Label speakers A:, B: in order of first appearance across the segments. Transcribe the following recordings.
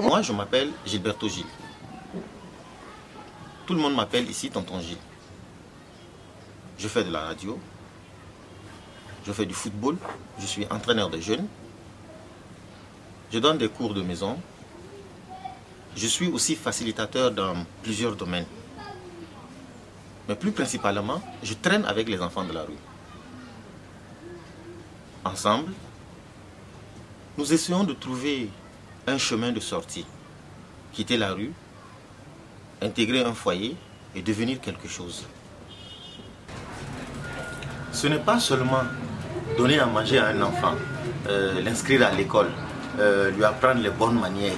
A: Moi, je m'appelle Gilberto Gilles. Tout le monde m'appelle ici Tonton Gilles. Je fais de la radio, je fais du football, je suis entraîneur de jeunes, je donne des cours de maison, je suis aussi facilitateur dans plusieurs domaines. Mais plus principalement, je traîne avec les enfants de la rue. Ensemble, nous essayons de trouver un chemin de sortie, quitter la rue, intégrer un foyer et devenir quelque chose. Ce n'est pas seulement donner à manger à un enfant, l'inscrire à l'école, lui apprendre les bonnes manières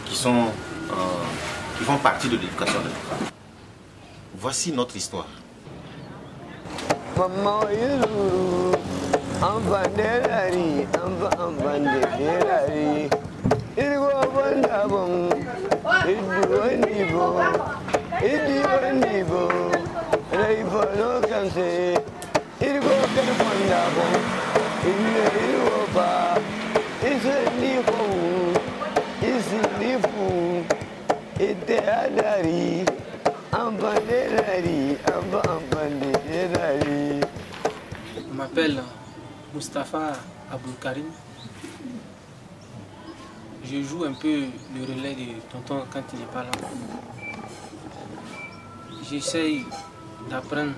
A: qui font partie de l'éducation de l'enfant. Voici notre histoire.
B: Je m'appelle Moustapha Aboukarim. Je joue un peu le relais de tonton quand il n'est pas là. J'essaye d'apprendre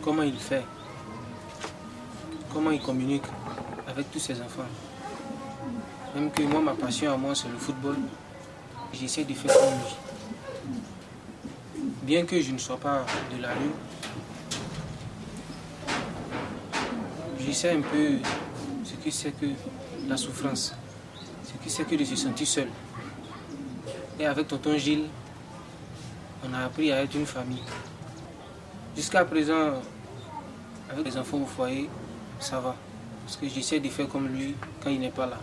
B: comment il fait, comment il communique avec tous ses enfants. Même que moi, ma passion à moi, c'est le football. J'essaie de faire comme lui. Bien que je ne sois pas de la rue, je sais un peu ce que c'est que la souffrance, ce que c'est que de se sentir seul. Et avec tonton Gilles, on a appris à être une famille. Jusqu'à présent, avec les enfants au foyer, ça va. Parce que j'essaie de faire comme lui quand il n'est pas là.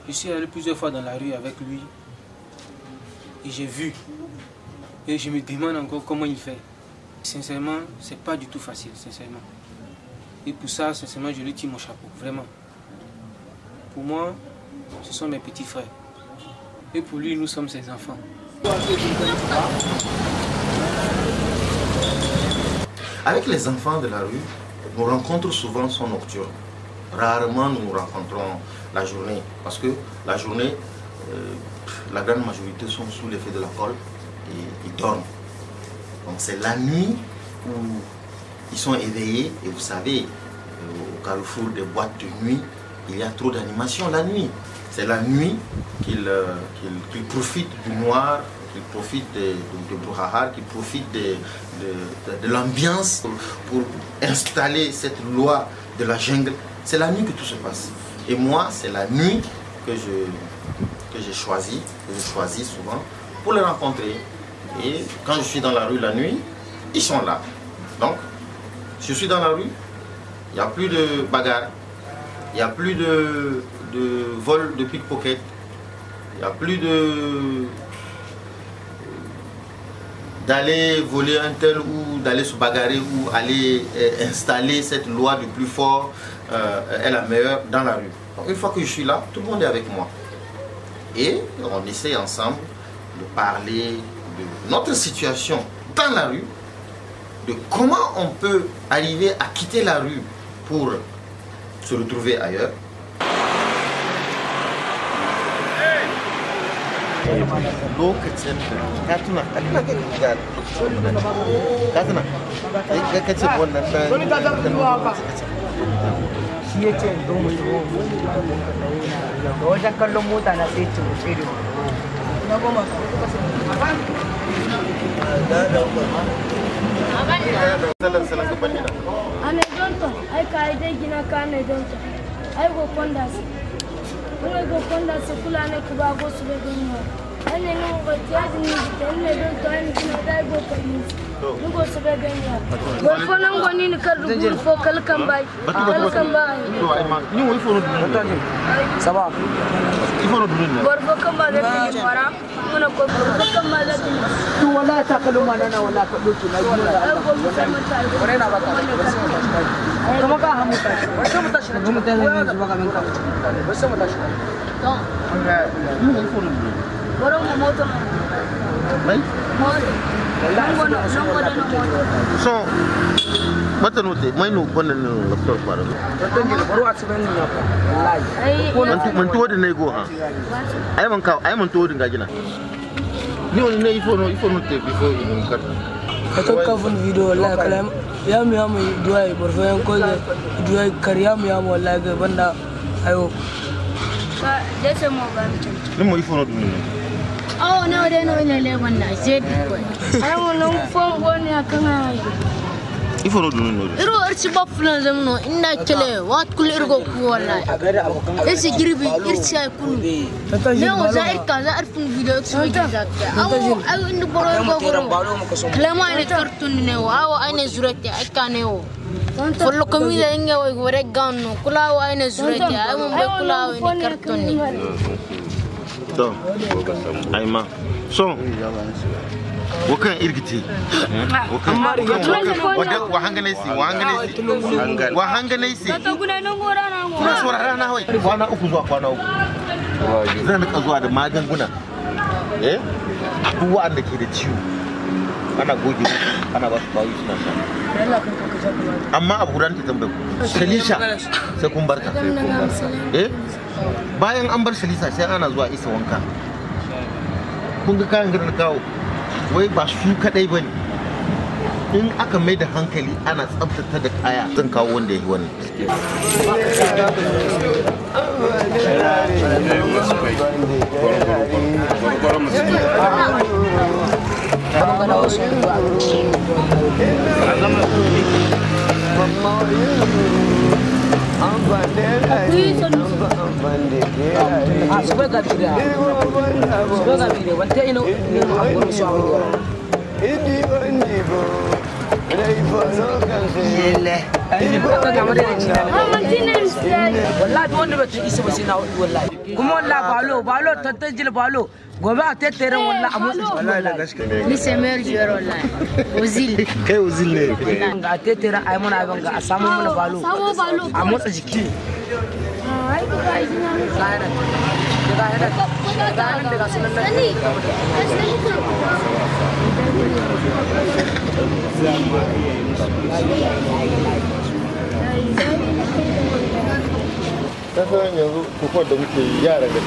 B: Je suis allé plusieurs fois dans la rue avec lui et j'ai vu. Et je me demande encore comment il fait. Sincèrement, c'est pas du tout facile, sincèrement. Et pour ça, sincèrement, je lui tire mon chapeau, vraiment. Pour moi, ce sont mes petits frères. Et pour lui, nous sommes ses enfants.
A: Avec les enfants de la rue, nos rencontres souvent sont nocturnes. Rarement nous nous rencontrons la journée. Parce que la journée, la grande majorité sont sous l'effet de l'alcool et ils dorment. Donc c'est la nuit où ils sont éveillés. Et vous savez, au carrefour des boîtes de nuit, il y a trop d'animation la nuit. C'est la nuit qu'ils profitent du noir, qu'ils profitent de brouhaha, qu'ils profitent de l'ambiance pour installer cette loi de la jungle. C'est la nuit que tout se passe. Et moi, c'est la nuit que j'ai choisi souvent pour les rencontrer. Et quand je suis dans la rue la nuit, ils sont là. Donc, je suis dans la rue, il n'y a plus de bagarre, il n'y a plus de vol, de pickpocket, il n'y a plus d'aller voler un tel ou d'aller se bagarrer ou aller installer cette loi du plus fort est la meilleure dans la rue. Donc, une fois que je suis là, tout le monde est avec moi. Et on essaie ensemble de parler de notre situation dans la rue, de comment on peut arriver à quitter la rue pour se retrouver ailleurs. So, mata note, mai no kwanan laptop para. Man to da nego ha. Ai man to din gajina. Ni wani ne ifo no te before in kat.
C: Ka ka fun video wallahi kalam ya mi hamu duai borfayan ko duai kariya mi hamu wallahi ga banda ayo.
D: Ka dece mo ba mi.
A: Ni mo ifo no dun.
D: Oh no, they know in the one I said. I want no phone going here.
A: If you don't know,
D: you are cheap friends. No, in that chile, what could you go for? It's a grieving, it's a cool. No, I can't video. I will in the borrow. Lemon is cartoon now. I was ready. I can't know. For Locomida, I will get gun. Kula, I was ready. I won't be Kula in the cartoon.
A: So, Aima. So, what can irgiti? Wahanganesi. Kuna saurara na wai. Kwana uku zuwa kwana uku. Zan rika zuwa da magunguna. Abubuwan da ke da ciwo. Ana goge ana ba su bawo suna sha. Amma abu gudan ta tambaye ku. Salisha sai kun barka. Bayan an bar Shalisa sai ana zuwa isa wanka. Kun ga kayan gidan kawo wai ba su kadai bane. In aka mai da hankali ana tsaftace da kaya zan kawo wanda yayi wannan. Kasan yanzu kuka da muke yara da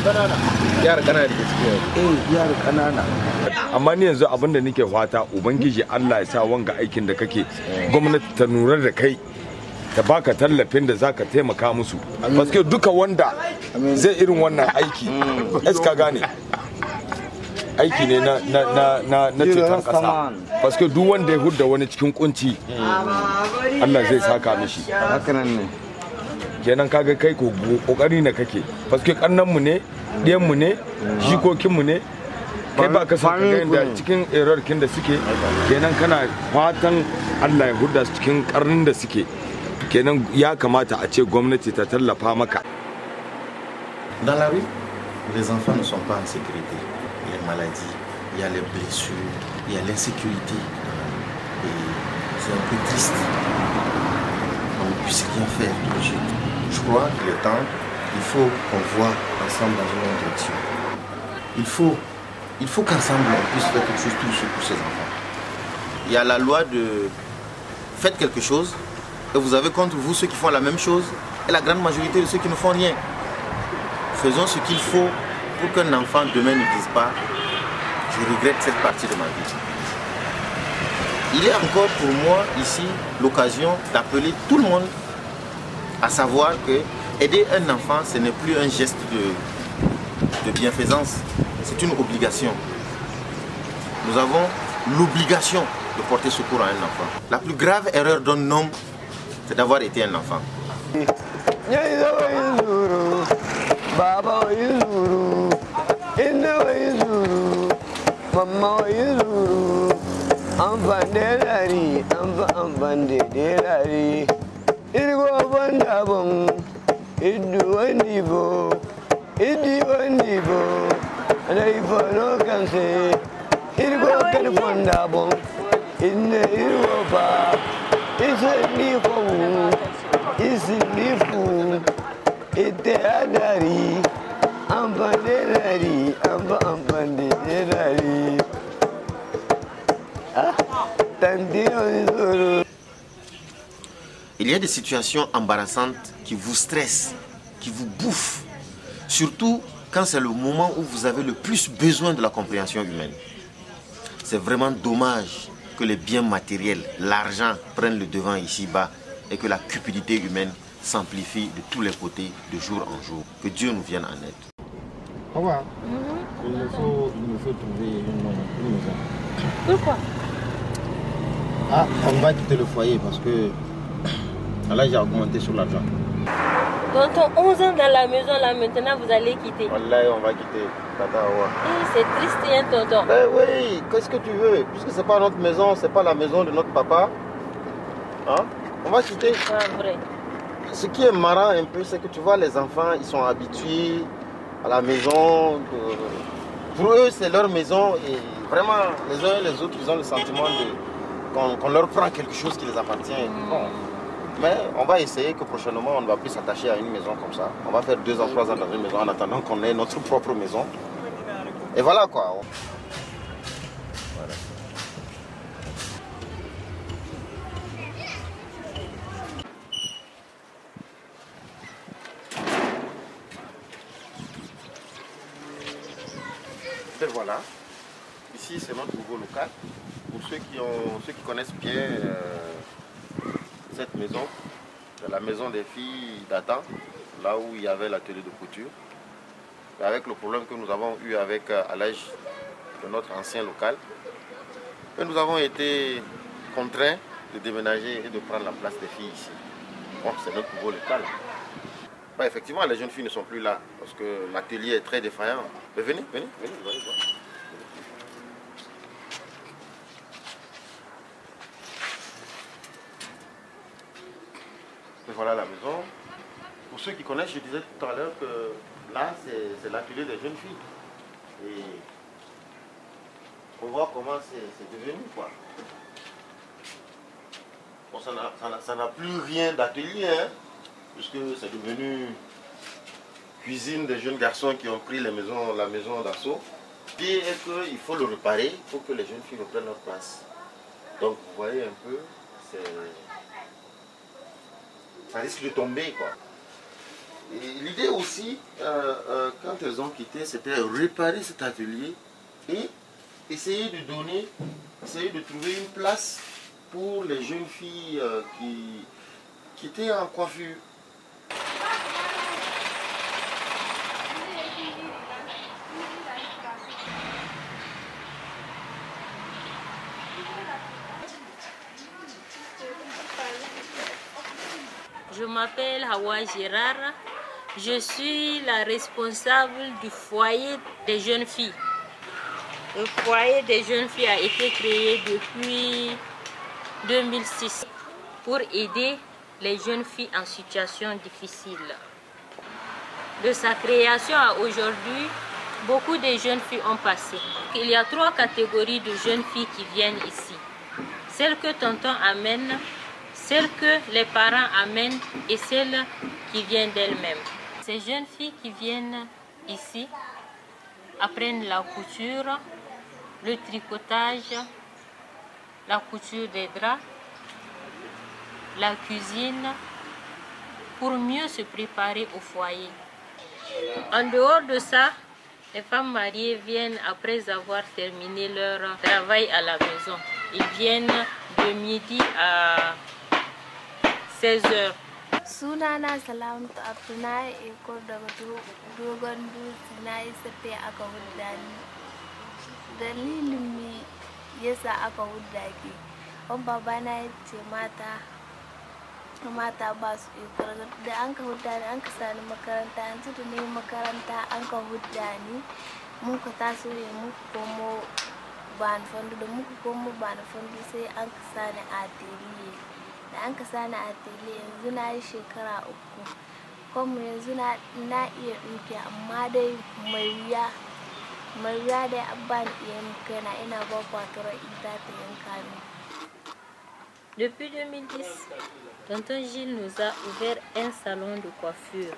A: kanana yara kanana da gaskiya yara kanana
E: amma ni yanzu abinda nake fata ubangiji Allah ya sa wanga aikin da kake gwamnati ta nura da kai ta baka tallafin da zaka taimaka musu paske duka wanda zai irin wannan aiki eska gane aiki ne na ceton kasa paske duk wanda ya hudda wani cikin kunci Allah zai saka mishi
F: hakanan ne
E: kenan kaga kai ko kokari ne kake paske kannan mu ne diyan mu ne jikokin mu ne kai ba ka san ga inda cikin error kin da suke kenan kana fatan Allah ya hudda su cikin karnin da suke kenan ya kamata a ce gwamnati ta tallafa maka.
A: Dans la rue, les enfants ne sont pas en sécurité. Il y a les maladies, il y a les blessures, il y a l'insécurité. Et c'est un peu triste. On ne puisse rien faire tout de suite. Je crois qu'il est temps, il faut qu'on voit ensemble dans une autre direction. Il faut qu'ensemble on puisse faire quelque chose tout de suite pour ces enfants. Il y a la loi de faites quelque chose et vous avez contre vous ceux qui font la même chose et la grande majorité de ceux qui ne font rien. Faisons ce qu'il faut pour qu'un enfant demain ne dise pas « je regrette cette partie de ma vie ». Il est encore pour moi ici l'occasion d'appeler tout le monde à savoir que aider un enfant ce n'est plus un geste de bienfaisance, c'est une obligation. Nous avons l'obligation de porter secours à un enfant. La plus grave erreur d'un homme, c'est d'avoir été un enfant. Baba
F: Mamma yuru ambandelari ambandelari irgo bandabon idu wandibo Raifono kanse irgo kan bandabon inne irgo ba isnifu ite adari ambandelari ambandelari
A: Il y a des situations embarrassantes qui vous stressent, qui vous bouffent, surtout quand c'est le moment où vous avez le plus besoin de la compréhension humaine. C'est vraiment dommage que les biens matériels, l'argent prennent le devant ici-bas et que la cupidité humaine s'amplifie de tous les côtés de jour en jour. Que Dieu nous vienne en aide.
G: Au revoir. Il me faut trouver une maison.
D: Pourquoi?
G: Ah, on va quitter le foyer parce que là j'ai augmenté sur l'argent.
D: Tonton, 11 ans dans la maison, là maintenant vous allez quitter.
A: Wallahi, on va quitter. Tata Awa.
D: C'est triste, hein, tonton.
A: Ben oui, qu'est-ce que tu veux? Puisque c'est pas notre maison, c'est pas la maison de notre papa. Hein? On va quitter.
D: Ah, vrai.
A: Ce qui est marrant un peu, c'est que tu vois, les enfants, ils sont habitués à la maison. Pour eux, c'est leur maison et vraiment, les uns et les autres, ils ont le sentiment qu'on leur prend quelque chose qui les appartient. Bon. Mais on va essayer que prochainement, on ne va plus s'attacher à une maison comme ça. On va faire 2 ans, 3 ans dans une maison en attendant qu'on ait notre propre maison. Et voilà quoi. Voilà. Et voilà. Ici, c'est notre nouveau local. Pour ceux qui connaissent bien cette maison, c'est la maison des filles d'Adam, là où il y avait l'atelier de couture. Et avec le problème que nous avons eu avec à l'âge de notre ancien local, et nous avons été contraints de déménager et de prendre la place des filles ici. Bon, c'est notre nouveau local. Bah, effectivement, les jeunes filles ne sont plus là parce que l'atelier est très défaillant. Mais venez, vous allez voir. Et voilà la maison. Pour ceux qui connaissent, je disais tout à l'heure que là, c'est l'atelier des jeunes filles. Et on voit comment c'est devenu, quoi. Bon, ça n'a plus rien d'atelier, hein, puisque c'est devenu cuisine des jeunes garçons qui ont pris la maison d'assaut. Puis est qu'il faut le réparer pour que les jeunes filles reprennent leur place. Donc vous voyez un peu, ça risque de tomber, quoi. Et l'idée aussi, quand elles ont quitté, c'était réparer cet atelier et essayer de trouver une place pour les jeunes filles qui étaient en coiffure.
H: Je m'appelle Hawa Gérard. Je suis la responsable du foyer des jeunes filles. Le foyer des jeunes filles a été créé depuis 2006 pour aider les jeunes filles en situation difficile. De sa création à aujourd'hui, beaucoup de jeunes filles ont passé. Il y a 3 catégories de jeunes filles qui viennent ici. Celles que tonton amène, celles que les parents amènent et celles qui viennent d'elles-mêmes. Ces jeunes filles qui viennent ici apprennent la couture, le tricotage, la couture des draps, la cuisine, pour mieux se préparer au foyer. En dehors de ça, les femmes mariées viennent après avoir terminé leur travail à la maison. Ils viennent de midi à 16 h.
I: Sunana Salamatu Abdullahi Eko daga dogon dutse na yi safe aka hudda ni. Dalilin mi yasa aka hudda ki. Wani babana ya ce mata ba su iko da an ka hudda ni an ka sani makaranta yanzu da ni makaranta an ka hudda ni mun ka taso ne mun komo bani fondu da muka koma bani fondu sai an ka sani atelier. Da an ka sani atelier yanzu na yi shekara 3. Kuma yanzu na iya ɗinki amma dai mai wuya dai abba ni iya mukana ina ba kwatara ita ta yanka ni.
H: Depuis 2010, tonton Gilles nous a ouvert un salon de coiffure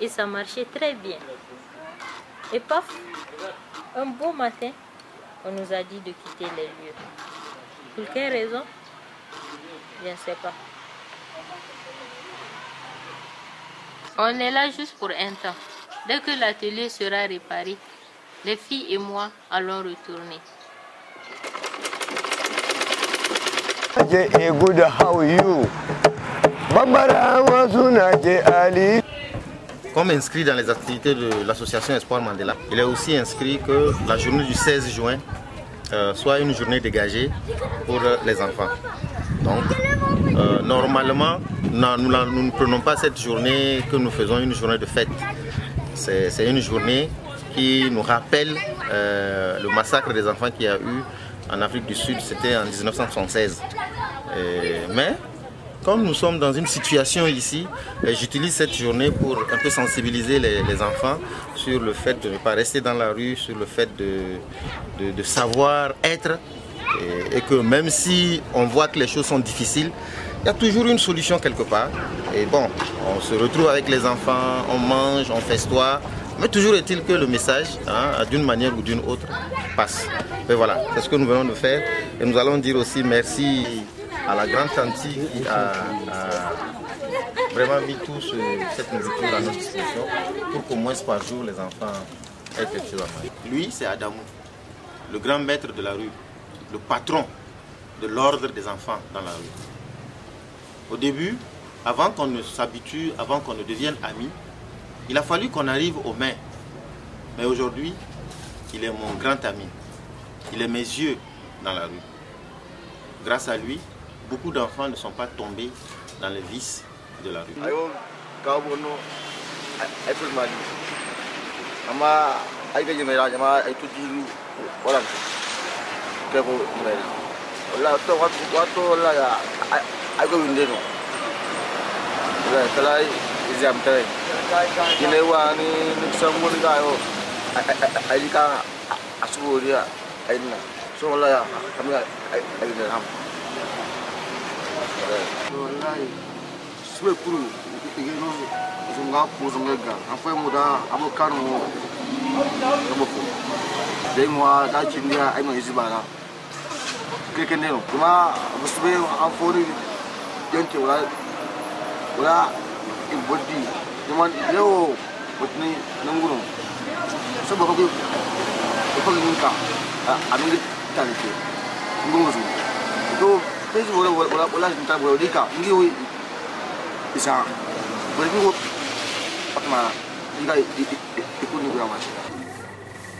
H: et ça marchait très bien. Et paf, un beau matin, on nous a dit de quitter les lieux. Pour quelle raison? Je ne sais pas. On est là juste pour un temps. Dès que l'atelier sera réparé, les filles et moi allons retourner.
A: Comme inscrit dans les activités de l'association Espoir Mandela, il est aussi inscrit que la journée du 16 juin soit une journée dégagée pour les enfants. Donc, normalement, nous ne prenons pas cette journée que nous faisons une journée de fête. C'est une journée qui nous rappelle le massacre des enfants qu'il y a eu en Afrique du Sud, c'était en 1976. Mais comme nous sommes dans une situation ici, j'utilise cette journée pour un peu sensibiliser les enfants sur le fait de ne pas rester dans la rue, sur le fait de savoir être et que même si on voit que les choses sont difficiles, il y a toujours une solution quelque part. Et bon, on se retrouve avec les enfants, on mange, on festoie. Mais toujours est-il que le message, d'une manière ou d'une autre, passe. Et voilà, c'est ce que nous venons de faire. Et nous allons dire aussi merci à la grande tante qui a vraiment mis toute cette nourriture à notre disposition pour qu'au moins par jour les enfants aient quelque chose à manger. Lui, c'est Adamou, le grand maître de la rue, le patron de l'ordre des enfants dans la rue. Au début, avant qu'on ne s'habitue, avant qu'on ne devienne amis, il a fallu qu'on arrive aux mains. Mais aujourd'hui, il est mon grand ami. Il est mes yeux dans la rue. Grâce à lui, beaucoup d'enfants ne sont pas tombés dans les vices de la rue.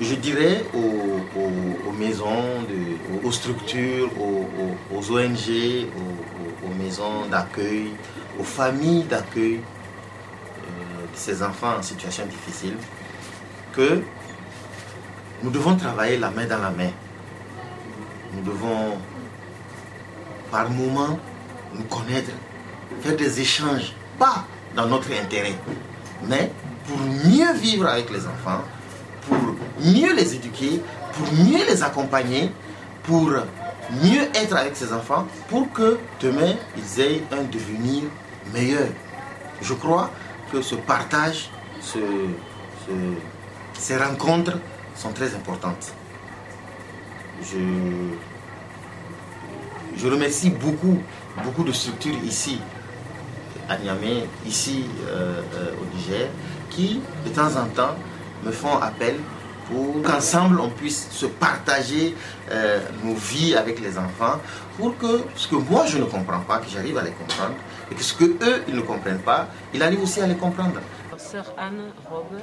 A: Je dirais aux maisons, aux structures, aux ONG, aux maisons d'accueil, aux familles d'accueil de ces enfants en situation difficile, que nous devons travailler la main dans la main. Nous devons par moments nous connaître, faire des échanges, pas dans notre intérêt, mais pour mieux vivre avec les enfants, pour mieux les éduquer, pour mieux les accompagner, pour mieux être avec ces enfants, pour que demain ils aient un devenir meilleur. Je crois que ce partage, ces rencontres sont très importantes. Je remercie beaucoup de structures ici, à Niamey, ici au Niger, qui de temps en temps me font appel pour qu'ensemble on puisse se partager nos vies avec les enfants, pour que ce que moi je ne comprends pas, que j'arrive à les comprendre, et que ce que eux ils ne comprennent pas, ils arrivent aussi à les comprendre.
J: Sœur Anne Robbe,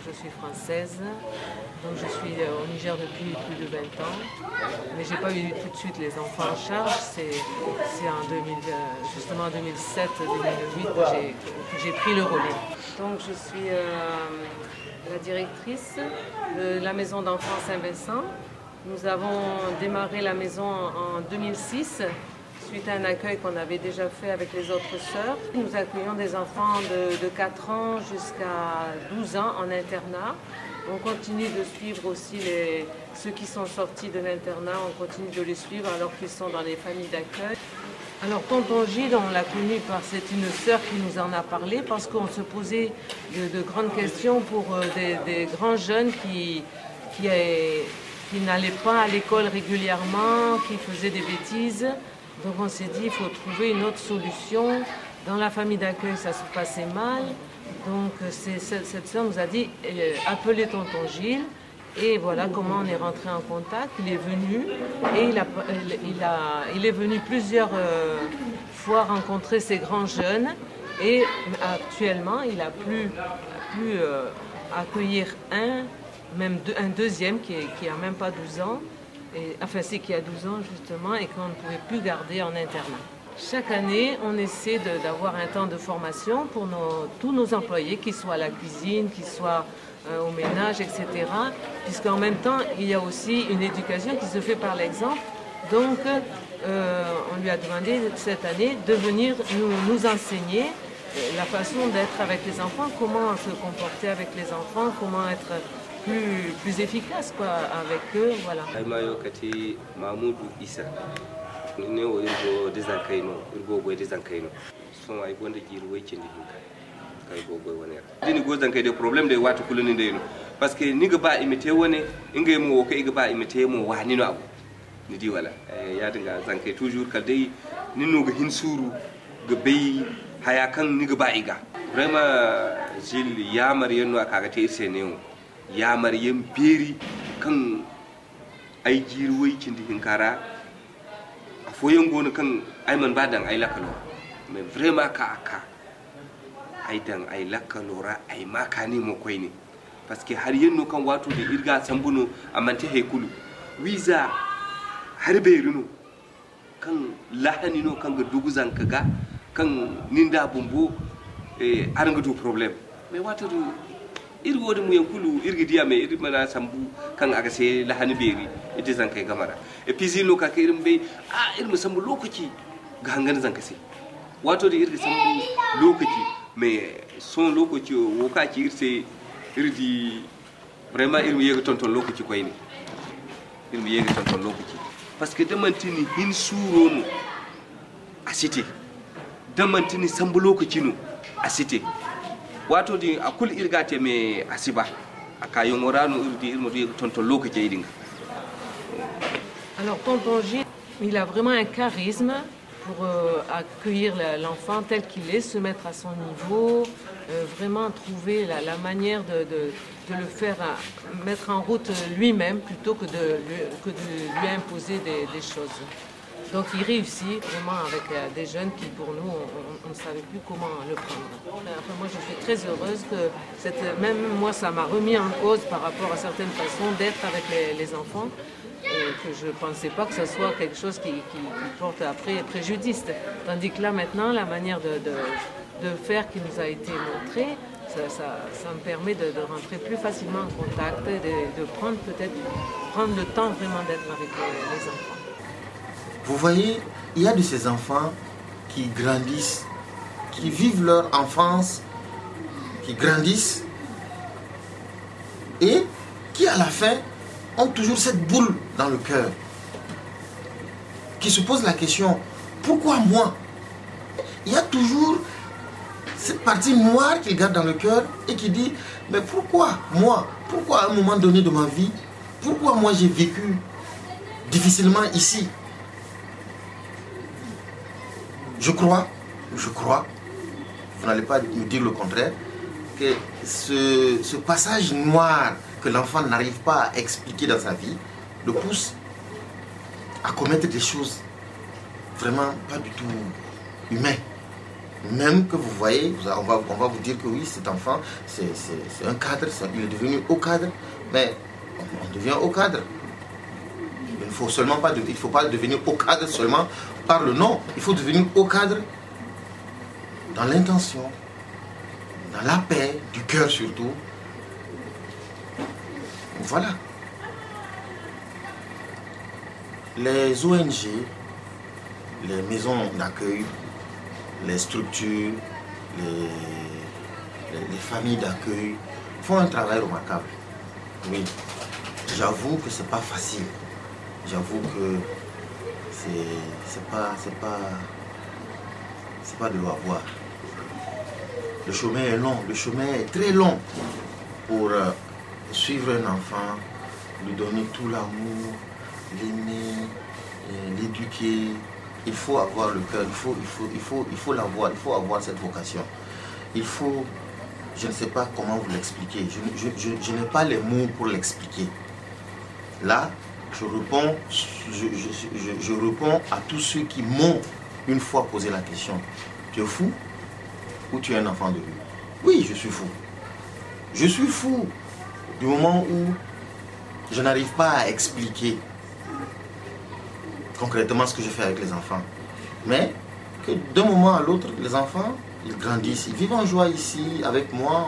J: je suis française, donc je suis au Niger depuis plus de 20 ans, mais je n'ai pas eu tout de suite les enfants en charge, c'est justement en 2007-2008 que j'ai pris le relais. Donc je suis la directrice de la maison d'enfants Saint-Vincent Nous avons démarré la maison en 2006, suite à un accueil qu'on avait déjà fait avec les autres sœurs. Nous accueillons des enfants de 4 ans jusqu'à 12 ans en internat. On continue de suivre aussi ceux qui sont sortis de l'internat, on continue de les suivre alors qu'ils sont dans les familles d'accueil. Alors tonton Gilles, on l'a connu c'est une sœur qui nous en a parlé parce qu'on se posait de grandes questions pour des grands jeunes qui n'allaient pas à l'école régulièrement, qui faisaient des bêtises. Donc on s'est dit il faut trouver une autre solution. Dans la famille d'accueil, ça se passait mal. Donc cette sœur nous a dit appelez tonton Gilles. Et voilà comment on est rentré en contact. Il est venu et il est venu plusieurs fois rencontrer ces grands jeunes. Et actuellement, il a pu accueillir un deuxième qui a même pas 12 ans. Enfin, c'est qui a 12 ans justement et qu'on ne pouvait plus garder en internat. Chaque année, on essaie d'avoir un temps de formation pour tous nos employés, qu'ils soient à la cuisine, qu'ils soient au ménage, etc. Puisqu'en même temps, il y a aussi une éducation qui se fait par l'exemple. Donc, on lui a demandé cette année de venir nous enseigner la façon d'être avec les enfants, comment se comporter avec les enfants, comment être plus efficace quoi, avec eux. Voilà.
K: dini gozan kai da problem da wata kullun da yino parce que ni ga ba imite woni inga mu ko iga ba imite mu wani no abu ni di wala ya dinga zan kai toujours kal dai ni no ga hin suru ga bai haya kan ni ga ba iga vraiment jil ya mariyan no aka ga te ise ne ya mariyan beri kan ai jirwai kin di hinkara afoyen gona kan ayman badan ay lakalo mais vraiment ka aka aidan ay lakalora ay makani mo koyni parce que har yenno kan wato de irga sambuno amante hekulu visa har beeruno kan lahani no kan ga duguzan kaga kan ninda bumbu aranga do problem mais wato do irgo de mu yankulu irgi diya me irgi mana sambu kan aga se lahani beeri ite zan kai gamara e pisi no ka irin be irmu sambu lokaci ga hangan zan kase wato da irgi sambu lokaci mais son lokaci woka ci irse irdi vraiment irmu yega tonton lokaci koy ni irmu yega tonton lokaci parce que demantini hin surono a cité demantini sambu lokaci no a cité wato di akul irgate me asiba akayo morano irdi irmu yega tonton lokaci idinga.
J: Alors tonton Gilles, il a vraiment un charisme pour accueillir l'enfant tel qu'il est, se mettre à son niveau, vraiment trouver la manière de le faire mettre en route lui-même plutôt que de lui imposer des choses. Donc il réussit vraiment avec des jeunes qui pour nous, on ne savait plus comment le prendre. Enfin, moi je suis très heureuse que même moi ça m'a remis en cause par rapport à certaines façons d'être avec les enfants. Que je ne pensais pas que ce soit quelque chose qui porte après préjudice. Tandis que là maintenant, la manière de faire qui nous a été montrée, ça me permet de rentrer plus facilement en contact, de prendre le temps vraiment d'être avec les enfants.
A: Vous voyez, il y a de ces enfants qui grandissent, qui vivent leur enfance, qui grandissent et qui à la fin ont toujours cette boule dans le cœur, qui se pose la question, pourquoi moi? Il y a toujours cette partie noire qu'il garde dans le cœur et qui dit, mais pourquoi moi? Pourquoi à un moment donné de ma vie, pourquoi moi j'ai vécu difficilement ici? Je crois, vous n'allez pas me dire le contraire, que ce passage noir que l'enfant n'arrive pas à expliquer dans sa vie, le pousse à commettre des choses vraiment pas du tout humaines. Même que vous voyez, on va vous dire que oui, cet enfant, c'est un cadre, il est devenu haut cadre, mais on devient haut cadre. Il ne faut seulement pas, il faut pas devenir haut cadre seulement par le nom, il faut devenir haut cadre dans l'intention, dans la paix, du cœur surtout. Voilà. les ONG, les maisons d'accueil, les structures, les familles d'accueil font un travail remarquable. Oui, j'avoue que c'est pas facile. J'avoue que c'est pas de l'eau à boire. Le chemin est long, le chemin est très long pour suivre un enfant, lui donner tout l'amour, l'aimer, l'éduquer. Il faut avoir le cœur, il faut l'avoir, il faut avoir cette vocation. Il faut, je ne sais pas comment vous l'expliquer, je n'ai pas les mots pour l'expliquer. Là, je réponds à tous ceux qui m'ont une fois posé la question. Tu es fou ou tu es un enfant de rue? Oui, je suis fou. Je suis fou du moment où je n'arrive pas à expliquer concrètement ce que je fais avec les enfants. Mais que d'un moment à l'autre, les enfants, ils grandissent, ils vivent en joie ici, avec moi,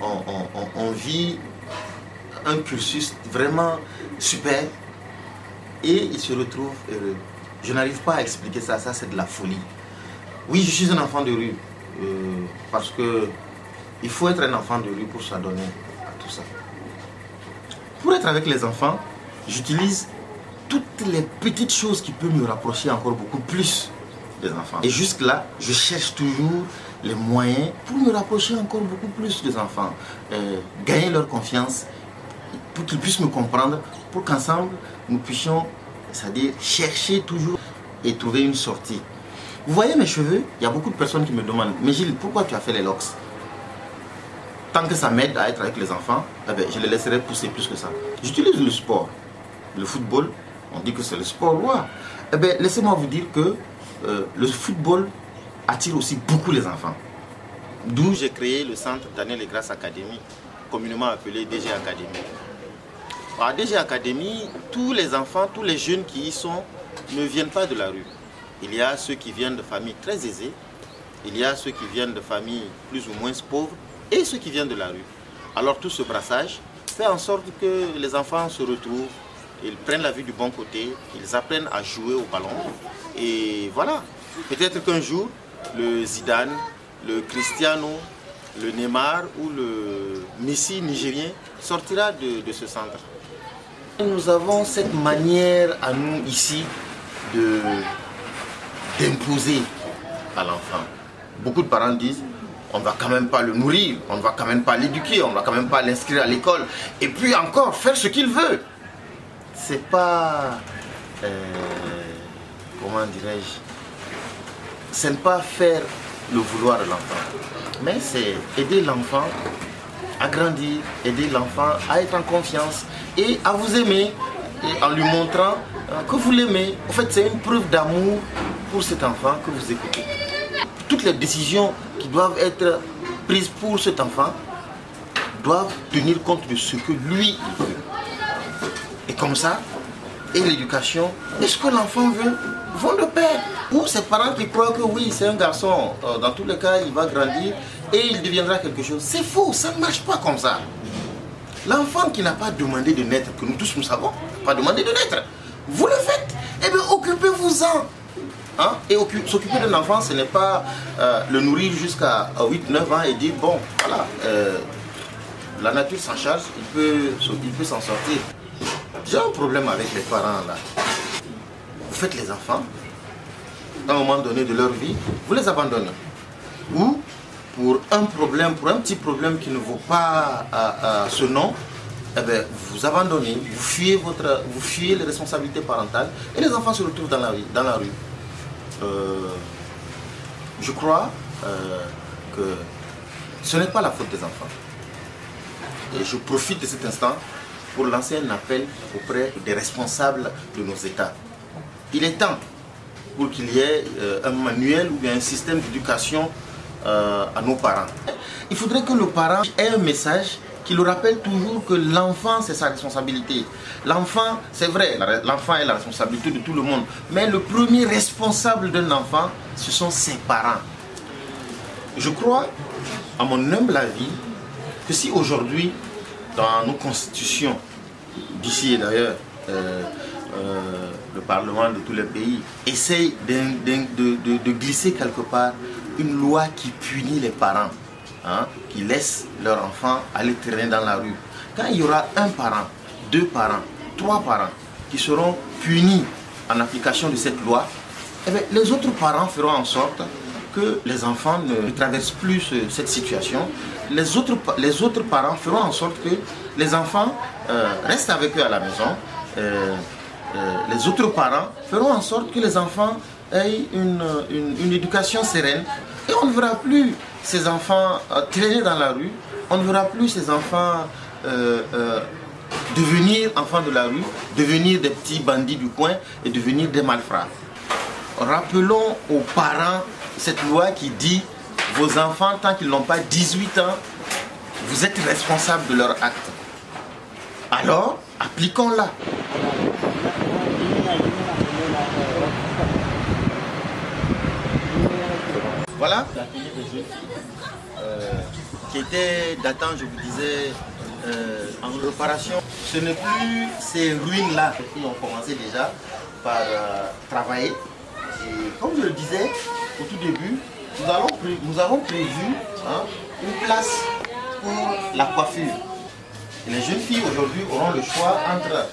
A: on vit un cursus vraiment super et ils se retrouvent heureux. Je n'arrive pas à expliquer ça, ça c'est de la folie. Oui, je suis un enfant de rue, parce que il faut être un enfant de rue pour s'adonner à tout ça. Pour être avec les enfants, j'utilise toutes les petites choses qui peuvent me rapprocher encore beaucoup plus des enfants. Et jusque-là, je cherche toujours les moyens pour me rapprocher encore beaucoup plus des enfants. Gagner leur confiance, pour qu'ils puissent me comprendre, pour qu'ensemble, nous puissions, c'est-à-dire chercher toujours et trouver une sortie. Vous voyez mes cheveux, il y a beaucoup de personnes qui me demandent, mais Gilles, pourquoi tu as fait les locks? Tant que ça m'aide à être avec les enfants, eh bien, je les laisserai pousser plus que ça. J'utilise le sport, le football. On dit que c'est le sport roi. Eh bien, laissez-moi vous dire que le football attire aussi beaucoup les enfants. D'où j'ai créé le centre Daniel Legras Academy, communément appelé DG Academy. À DG Academy, tous les enfants, tous les jeunes qui y sont ne viennent pas de la rue. Il y a ceux qui viennent de familles très aisées, il y a ceux qui viennent de familles plus ou moins pauvres et ceux qui viennent de la rue. Alors tout ce brassage fait en sorte que les enfants se retrouvent. Ils prennent la vie du bon côté, ils apprennent à jouer au ballon. Et voilà, peut-être qu'un jour, le Zidane, le Cristiano, le Neymar ou le Messi nigérien sortira de ce centre. Nous avons cette manière à nous ici d'imposer à l'enfant. Beaucoup de parents disent, on ne va quand même pas le nourrir, on ne va quand même pas l'éduquer, on ne va quand même pas l'inscrire à l'école. Et puis encore, faire ce qu'il veut. C'est pas, comment dirais-je, ce n'est pas faire le vouloir de l'enfant, mais c'est aider l'enfant à grandir, aider l'enfant à être en confiance et à vous aimer, et en lui montrant que vous l'aimez. En fait, c'est une preuve d'amour pour cet enfant que vous écoutez. Toutes les décisions qui doivent être prises pour cet enfant doivent tenir compte de ce que lui veut. Et comme ça, et l'éducation, et ce que l'enfant veut, vont de pair. Ou ces parents qui croient que oui, c'est un garçon, dans tous les cas, il va grandir et il deviendra quelque chose. C'est faux, ça ne marche pas comme ça. L'enfant qui n'a pas demandé de naître, que nous tous nous savons, pas demandé de naître, vous le faites. Eh bien, occupez-vous-en. Hein? Et s'occuper d'un enfant, ce n'est pas le nourrir jusqu'à 8-9 ans et dire, bon, voilà, la nature s'en charge, il peut s'en sortir. J'ai un problème avec les parents là. Vous faites les enfants, à un moment donné de leur vie, vous les abandonnez. Ou pour un problème, pour un petit problème qui ne vaut pas ce nom, eh bien, vous abandonnez, vous fuyez les responsabilités parentales et les enfants se retrouvent dans la rue. Je crois que ce n'est pas la faute des enfants. Et je profite de cet instant pour lancer un appel auprès des responsables de nos États. Il est temps pour qu'il y ait un manuel ou bien un système d'éducation à nos parents. Il faudrait que le parent ait un message qui le rappelle toujours que l'enfant, c'est sa responsabilité. L'enfant, c'est vrai, l'enfant est la responsabilité de tout le monde. Mais le premier responsable d'un enfant, ce sont ses parents. Je crois, à mon humble avis, que si aujourd'hui, dans nos constitutions, d'ici et d'ailleurs, le Parlement de tous les pays essaye de glisser quelque part une loi qui punit les parents, hein, qui laissent leurs enfants aller traîner dans la rue. Quand il y aura un parent, 2 parents, 3 parents qui seront punis en application de cette loi, eh bien, les autres parents feront en sorte que les enfants ne traversent plus cette situation. Les autres parents feront en sorte que les enfants restent avec eux à la maison. Les autres parents feront en sorte que les enfants aient une éducation sereine. Et on ne verra plus ces enfants traîner dans la rue. On ne verra plus ces enfants devenir enfants de la rue, devenir des petits bandits du coin et devenir des malfrats. Rappelons aux parents cette loi qui dit vos enfants, tant qu'ils n'ont pas 18 ans, vous êtes responsables de leurs actes. Alors, appliquons-la. Voilà, qui était datant, je vous disais, en réparation. Ce n'est plus ces ruines-là qui ont commencé déjà par travailler. Et comme je le disais au tout début, nous avons prévu, hein, une place pour la coiffure. Et les jeunes filles aujourd'hui auront le choix entre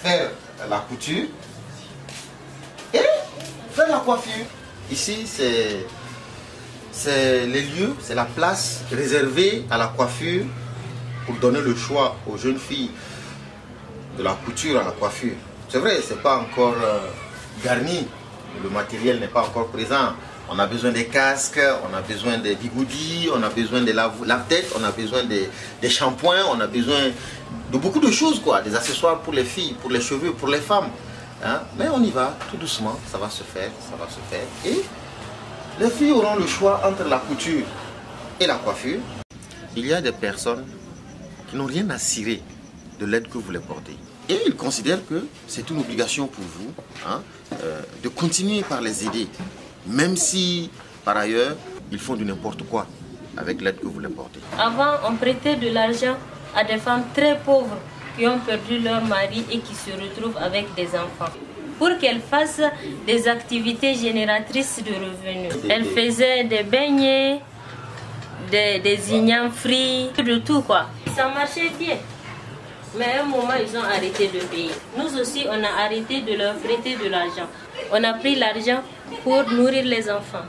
A: faire la couture et faire la coiffure. Ici, c'est les lieux, c'est la place réservée à la coiffure pour donner le choix aux jeunes filles de la couture à la coiffure. C'est vrai, c'est pas encore garni, le matériel n'est pas encore présent. On a besoin des casques, on a besoin des bigoudis, on a besoin de lave-tête, on a besoin des shampoings, on a besoin de beaucoup de choses, quoi, des accessoires pour les filles, pour les cheveux, pour les femmes. Hein? Mais on y va, tout doucement, ça va se faire, ça va se faire. Et les filles auront le choix entre la couture et la coiffure. Il y a des personnes qui n'ont rien à cirer de l'aide que vous les portez. Et ils considèrent que c'est une obligation pour vous, hein, de continuer par les aider. Même si, par ailleurs, ils font du n'importe quoi avec l'aide que vous les portez.
H: Avant, on prêtait de l'argent à des femmes très pauvres qui ont perdu leur mari et qui se retrouvent avec des enfants, pour qu'elles fassent des activités génératrices de revenus. Elles faisaient des beignets, des ignames frits, de tout, quoi. Ça marchait bien. Mais à un moment, ils ont arrêté de payer. Nous aussi, on a arrêté de leur prêter de l'argent. On a pris l'argent pour nourrir les enfants.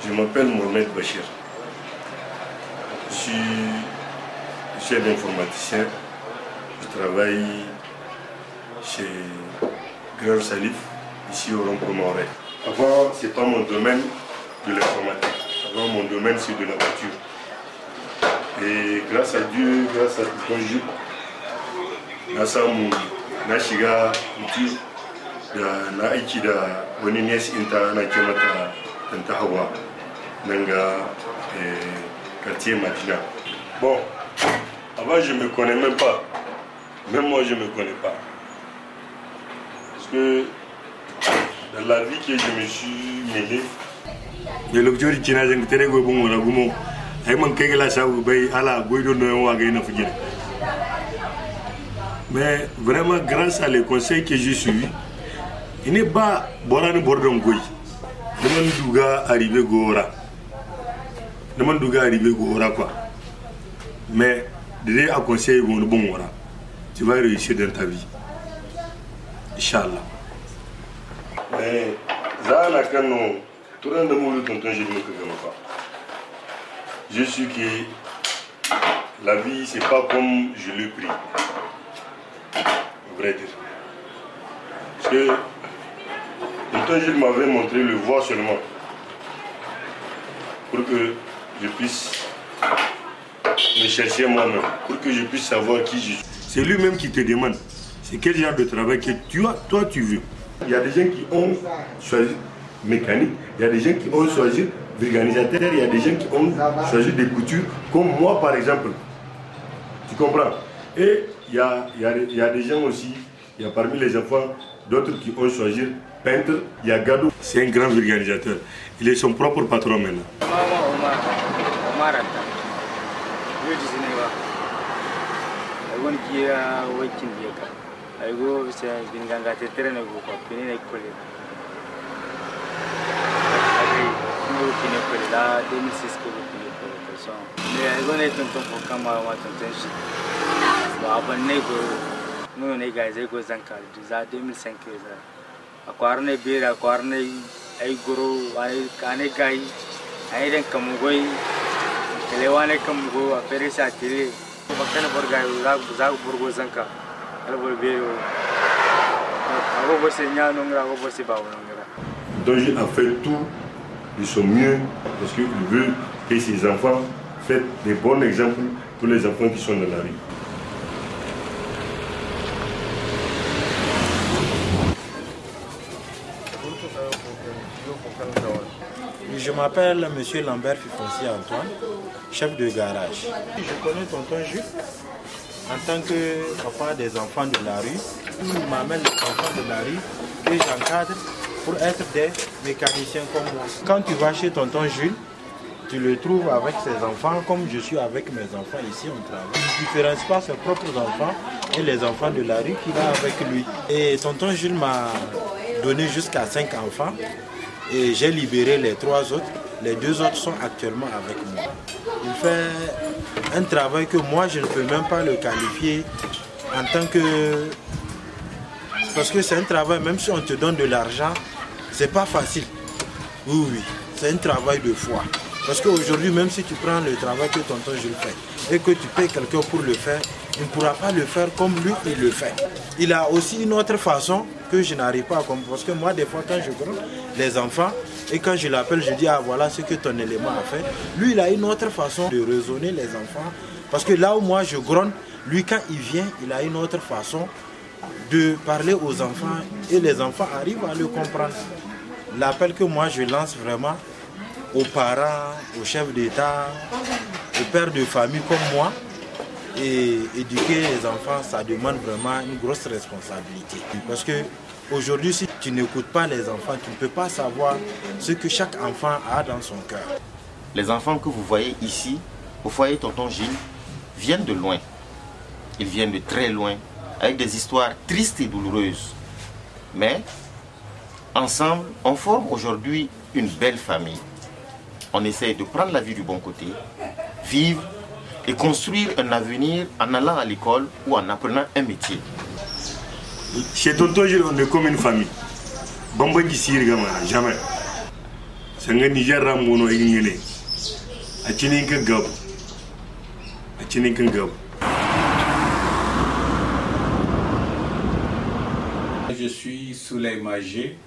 L: Je m'appelle Mohamed Bachir. Je suis chef informaticien. Je travaille chez Grand Salif, ici au Rond-Point. Avant, ce n'est pas mon domaine de l'informatique. Avant, mon domaine, c'est de la couture. Et grâce à Dieu, grâce à ton Dieu, grâce à mon Nashiga couture, na aiki da wani nes inta ana ke mata Tanta Hawa nanga quartier Madina. Bon, avant je ne me connais même pas. Même moi je ne me connais pas. Parce que dans la vie que je me suis mêlé, mais l'objet qui n'a jamais été bon on a goumon. Ay man kay la sa bay ala goido no wa gay na fujine. Mais vraiment grâce à les conseils que j'ai suivis, il n'est pas borane bordon goy. Deman douga arrivé gora. Deman douga arrivé gora quoi. Mais de à conseil bon bon wara. Tu vas réussir dans ta vie. Inch'Allah. Mais Zana Kano, tout le monde tonton je ne me pas. Je suis que la vie c'est pas comme je l'ai pris. Vrai dire. Parce que tonton Gilles m'avait montré le voie seulement. Pour que je puisse me chercher moi-même. Pour que je puisse savoir qui je suis. C'est lui-même qui te demande. C'est quel genre de travail que toi tu veux. Il y a des gens qui ont choisi mécanique, il y a des gens qui ont choisi organisateur, il y a des gens qui ont choisi des coutures, comme moi par exemple. Tu comprends? Et il y a des gens aussi, il y a parmi les enfants d'autres qui ont choisi peintre. Il y a Gadou, c'est un grand vulgarisateur. Il est son propre patron maintenant. Donji a fait tout de son mieux parce qu'il veut que ses enfants fassent des bons exemples pour les enfants qui sont dans la rue.
G: Je m'appelle M. Lambert Fifonsi Antoine, chef de garage. Je connais tonton Jules en tant que papa des enfants de la rue. Il m'amène les enfants de la rue que j'encadre pour être des mécaniciens comme moi. Quand tu vas chez tonton Jules, tu le trouves avec ses enfants comme je suis avec mes enfants ici, on travaille. Il ne différencie pas ses propres enfants et les enfants de la rue qu'il a avec lui. Et tonton Jules m'a donné jusqu'à 5 enfants et j'ai libéré les 3 autres. Les 2 autres sont actuellement avec moi. Il fait un travail que moi je ne peux même pas le qualifier en tant que... Parce que c'est un travail, même si on te donne de l'argent, c'est pas facile. Oui, oui, c'est un travail de foi. Parce qu'aujourd'hui, même si tu prends le travail que tonton Jules fait et que tu payes quelqu'un pour le faire, il ne pourra pas le faire comme lui, il le fait. Il a aussi une autre façon que je n'arrive pas à comprendre. Parce que moi, des fois, quand je gronde les enfants, et quand je l'appelle, je dis, ah voilà ce que ton élément a fait. Lui, il a une autre façon de raisonner les enfants. Parce que là où moi je gronde, lui, quand il vient, il a une autre façon de parler aux enfants. Et les enfants arrivent à le comprendre. L'appel que moi je lance vraiment aux parents, aux chefs d'État, aux pères de famille comme moi, et éduquer les enfants, ça demande vraiment une grosse responsabilité. Parce que aujourd'hui, si tu n'écoutes pas les enfants, tu ne peux pas savoir ce que chaque enfant a dans son cœur.
A: Les enfants que vous voyez ici, au foyer tonton Gilles, viennent de loin. Ils viennent de très loin, avec des histoires tristes et douloureuses. Mais, ensemble, on forme aujourd'hui une belle famille. On essaie de prendre la vie du bon côté, vivre et construire un avenir en allant à l'école ou en apprenant un métier.
L: Chez tonton Gilles, on est comme une famille. Bamba Gisir Gama, jamais. C'est un Niger Ramono Ingene. A Chininka Gab. A Chininka Gab.
M: Je suis Souley Magé,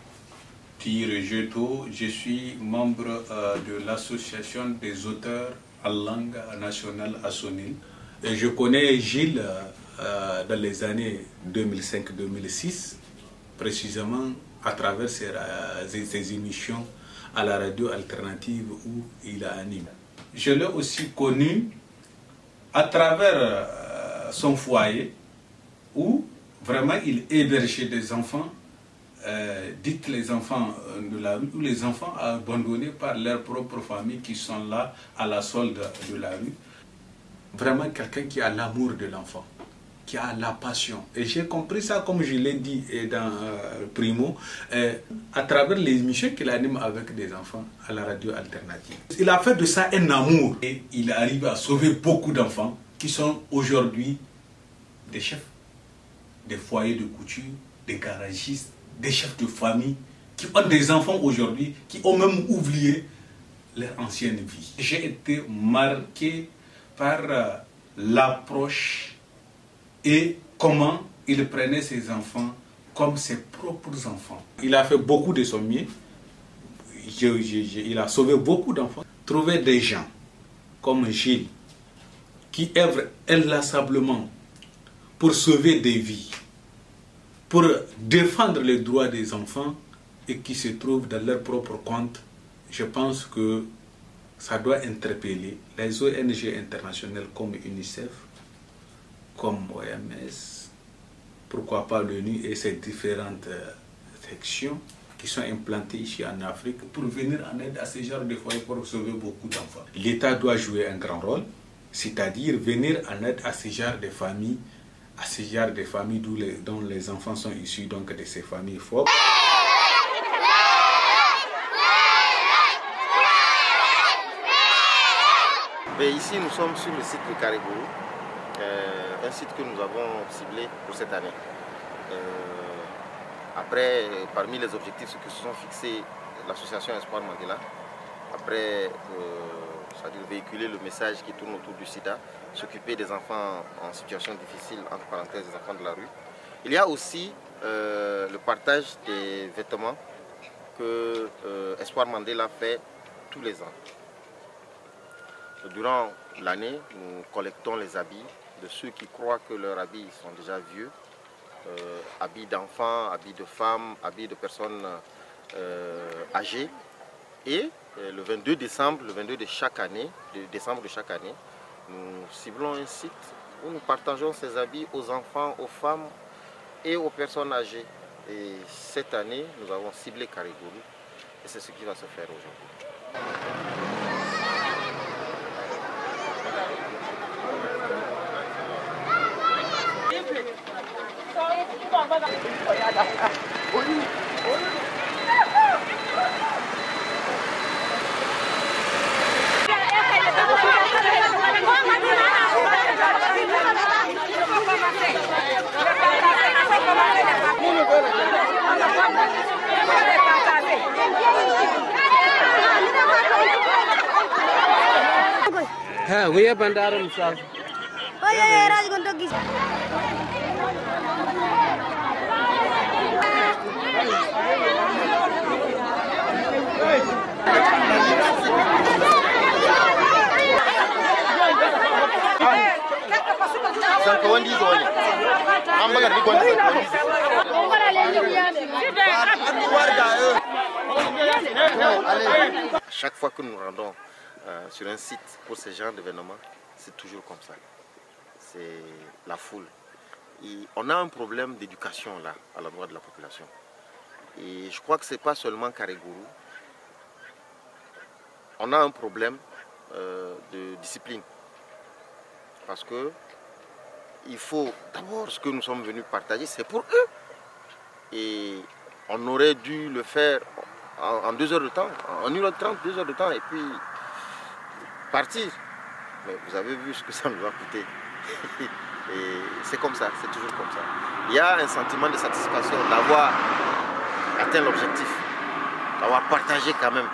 M: Jeto. Je suis membre de l'association des auteurs en langue nationale Assonil. Et je connais Gilles dans les années 2005-2006, précisément à travers ses émissions à la radio alternative où il a animé. Je l'ai aussi connu à travers son foyer où vraiment il hébergeait des enfants, dites les enfants de la rue, ou les enfants abandonnés par leur propre famille qui sont là à la solde de la rue. Vraiment quelqu'un qui a l'amour de l'enfant, qui a la passion. Et j'ai compris ça, comme je l'ai dit dans Primo, à travers les émissions qu'il anime avec des enfants à la radio alternative. Il a fait de ça un amour et il arrive à sauver beaucoup d'enfants qui sont aujourd'hui des chefs, des foyers de couture, des garagistes, des chefs de famille, qui ont des enfants aujourd'hui, qui ont même oublié leur ancienne vie. J'ai été marqué par l'approche et comment il prenait ses enfants comme ses propres enfants. Il a fait beaucoup de son mieux, il a sauvé beaucoup d'enfants. Trouver des gens comme Gilles qui œuvrent inlassablement pour sauver des vies, pour défendre les droits des enfants et qui se trouvent dans leur propre compte, je pense que ça doit interpeller les ONG internationales comme UNICEF, comme OMS, pourquoi pas l'ONU et ses différentes sections qui sont implantées ici en Afrique pour venir en aide à ce genre de foyers pour sauver beaucoup d'enfants. L'État doit jouer un grand rôle, c'est-à-dire venir en aide à ce genre de familles, dont les enfants sont issus donc de ces familles fortes.
A: Mais ici, nous sommes sur le site de Kariguru, un site que nous avons ciblé pour cette année. Après, parmi les objectifs que se sont fixés l'association Espoir Mandela, après, c'est-à-dire véhiculer le message qui tourne autour du sida, s'occuper des enfants en situation difficile, entre parenthèses des enfants de la rue. Il y a aussi le partage des vêtements que Espoir Mandela fait tous les ans. Durant l'année, nous collectons les habits de ceux qui croient que leurs habits sont déjà vieux, habits d'enfants, habits de femmes, habits de personnes âgées. Et le 22 décembre, de chaque année, nous ciblons un site où nous partageons ces habits aux enfants, aux femmes et aux personnes âgées. Et cette année, nous avons ciblé Kariguru et c'est ce qui va se faire aujourd'hui.
B: हाँ भैया भंडारण साहब
A: Chaque fois que nous rendons sur un site pour ce genre d'événement, c'est toujours comme ça. C'est la foule. Et on a un problème d'éducation là, à l'endroit de la population. Et je crois que ce n'est pas seulement Kariguru. On a un problème de discipline. Parce que il faut d'abord ce que nous sommes venus partager, c'est pour eux. Et on aurait dû le faire en 2 heures de temps, en 1h30, 2 heures de temps, et puis partir. Mais vous avez vu ce que ça nous a coûté. Et c'est comme ça, c'est toujours comme ça. Il y a un sentiment de satisfaction d'avoir atteint l'objectif, d'avoir partagé quand même,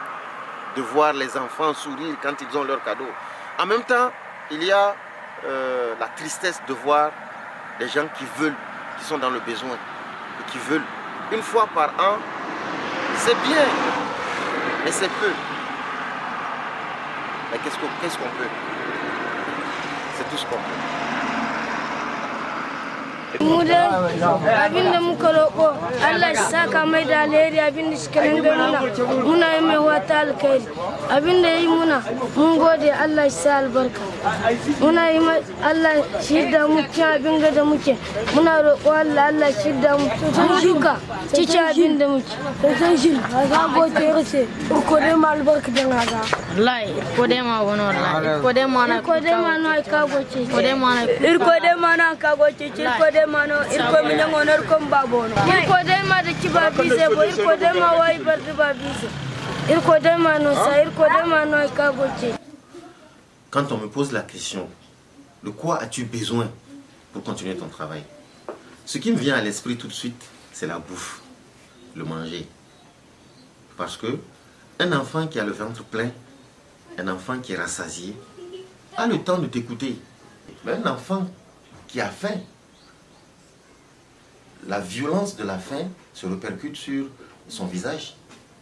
A: de voir les enfants sourire quand ils ont leur cadeau. En même temps, il y a la tristesse de voir des gens qui veulent, qui sont dans le besoin, et qui veulent. Une fois par an, c'est bien, mais c'est peu. Mais qu'est-ce qu'on peut? C'est tout ce qu'on peut.
C: abinda muka roƙo Allah ya saka mai da alheri abinda suka nuna muna yi mai wata alkhairi abinda yi muna mun gode Allah ya sa albarka muna yi Allah shi da muke abin da muke muna roƙo Allah shi da mu tun shuka cici abin da muke sai shi ga gote rase ko dai ma albarka da naga
D: wallahi ko dai ma wono wallahi ko dai ma na
C: ka goce
D: ko dai ma na
C: ko dai ma na ka goce ko dai ma no ko mi nan onar kon babono ko dai ma da ki ba bise bo ko dai ma wai bar da ba bise ko dai ma no sa ko dai ma no ka goce.
A: Quand on me pose la question, de quoi as-tu besoin pour continuer ton travail? Ce qui me vient à l'esprit tout de suite, c'est la bouffe, le manger. Parce que un enfant qui a le ventre plein, un enfant qui est rassasié, a le temps de t'écouter. Mais un enfant qui a faim, la violence de la faim se répercute sur son visage.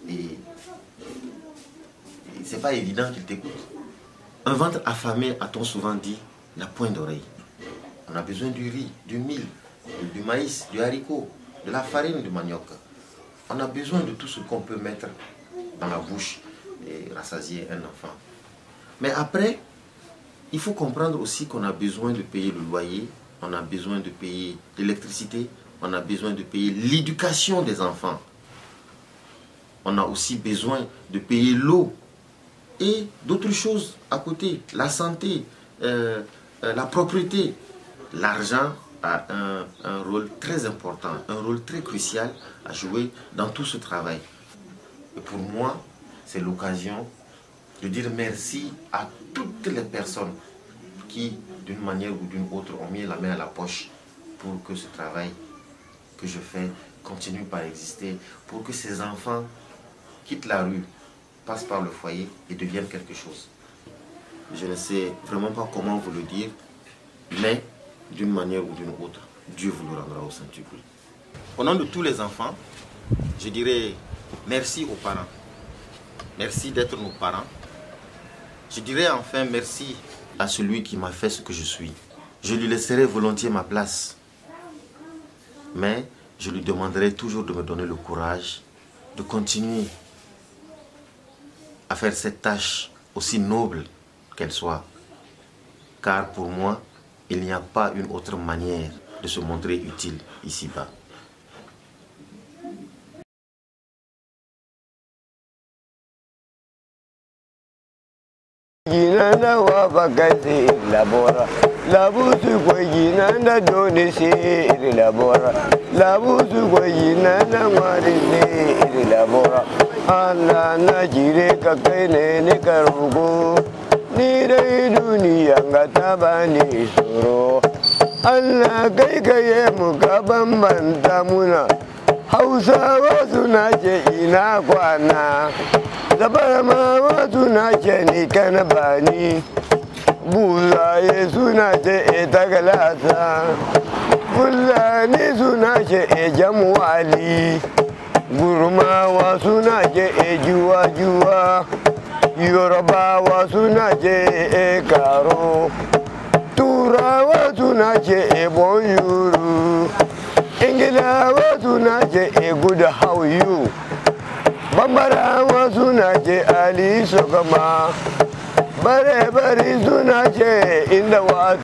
A: Et c'est pas évident qu'il t'écoute. Un ventre affamé, a-t-on souvent dit, n'a point d'oreille. On a besoin du riz, du mil, du maïs, du haricot, de la farine de manioc. On a besoin de tout ce qu'on peut mettre dans la bouche et rassasier un enfant. Mais après, il faut comprendre aussi qu'on a besoin de payer le loyer, on a besoin de payer l'électricité, on a besoin de payer l'éducation des enfants. On a aussi besoin de payer l'eau et d'autres choses à côté, la santé, la propriété. L'argent a un rôle très important, un rôle très crucial à jouer dans tout ce travail. Et pour moi, c'est l'occasion de dire merci à toutes les personnes qui, d'une manière ou d'une autre, ont mis la main à la poche pour que ce travail que je fais continue par exister, pour que ces enfants quittent la rue, passent par le foyer et deviennent quelque chose. Je ne sais vraiment pas comment vous le dire, mais d'une manière ou d'une autre, Dieu vous le rendra au centuple. Au nom de tous les enfants, je dirais merci aux parents. Merci d'être nos parents. Je dirais enfin merci à celui qui m'a fait ce que je suis. Je lui laisserai volontiers ma place. Mais je lui demanderai toujours de me donner le courage de continuer à faire cette tâche aussi noble qu'elle soit. Car pour moi, il n'y a pas une autre manière de se montrer utile ici-bas.
F: Ginanda wa bagati labora labusu kwa ginanda doni si labora labusu kwa ginanda ngwari si labora Allah na jire ka kai ne ni karugo ni dai duniya ga ta bani tsoro Allah kai kai mu ka bambanta muna Hausawa suna ce ina kwana Zabarmawa suna ce ni kana bani Buzaye suna ce ita galasa Fulani suna ce e jamuwali Gurmawa suna ce e juwa-juwa Yorubawa suna ce e karo Turawa suna ce e bonjour Ingilawa suna ce e good how you Bambarawa suna ce Ali Sokama Bare-bare suna ce inda wa